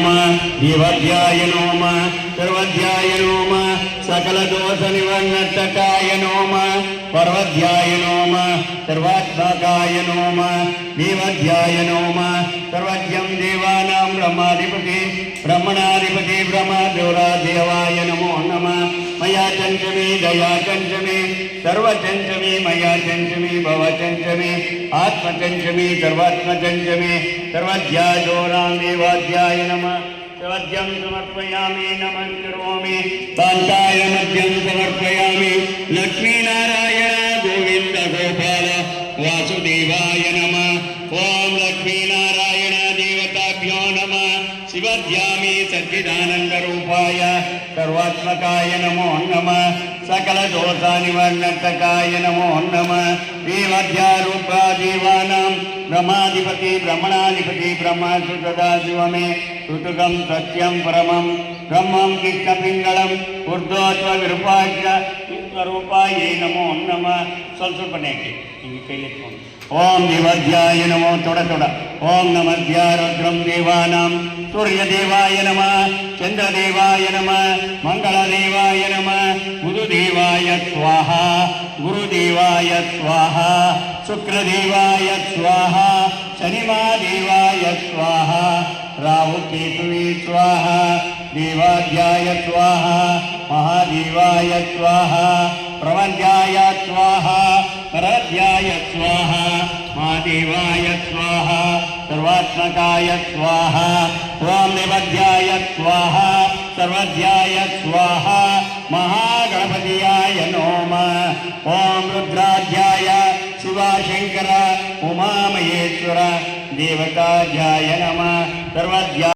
नमः देवाध्याय नमः सर्वाध्याय नमः सकल दोष निवर्णकाय नमः पर्वध्याय नमः सर्वात्मकाय नमः देवाध्याय नमः सर्वज्ञं देवानां ब्रह्माधिपति ब्रह्मणाधिपति ब्रह्मदेवाय नमो नमः मया चंचमे दया चंचमे सर्वचंचमे मया चंचमे भवचंचमे आत्मचंचमे सर्वात्मचंचमे सर्वध्यायोरां देवाध्याय नमः सर्वज्ञं समर्पयामि नमः करोमि कान्ताय मध्यं समर्पयामि लक्ष्मीनारायण गोविंद गोपाल वासुदेवाय नमः ओम लक्ष्मीनारायण देवताभ्यो नमः शिवध्यामि सच्चिदानन्दरूपाय सर्वात्मकाय नमो नमः सकल दोषानिवर्णकाय नमो नमः देवाध्यारूपा देवानां ब्रह्माधिपति ब्रह्मणाधिपति ब्रह्मसु सदा शिवमे ऋतुकं सत्यं परमं ब्रह्मं कृष्णपिङ्गलम् ऊर्ध्वत्व विरूपाय स्वरूपाय नमो नमः स्वल्पनेके ओम देवाध्याय नमो थोड़ा थोड़ा ओम नमः रुद्रम देवानां सूर्यदेवाय नमः चंद्रदेवाय नमः मंगलदेवाय नमः बुधदेवाय स्वाहा गुरुदेवाय स्वाहा शुक्रदेवाय स्वाहा शनिदेवाय स्वाहा राहुकेतुवे स्वाहा देवाध्याय स्वाहा महादेवाय स्वाहा प्रवध्याय स्वाहा परध्याय स्वाहा महादेवाय स्वाहा सर्वात्मकाय स्वाहा ओम देवाध्याय स्वाहा सर्वाध्याय स्वाहा महागणपतियाय नमः ओम रुद्राध्याय शिवशंकर उमामहेश्वर देवताध्याय नमः सर्वाध्याय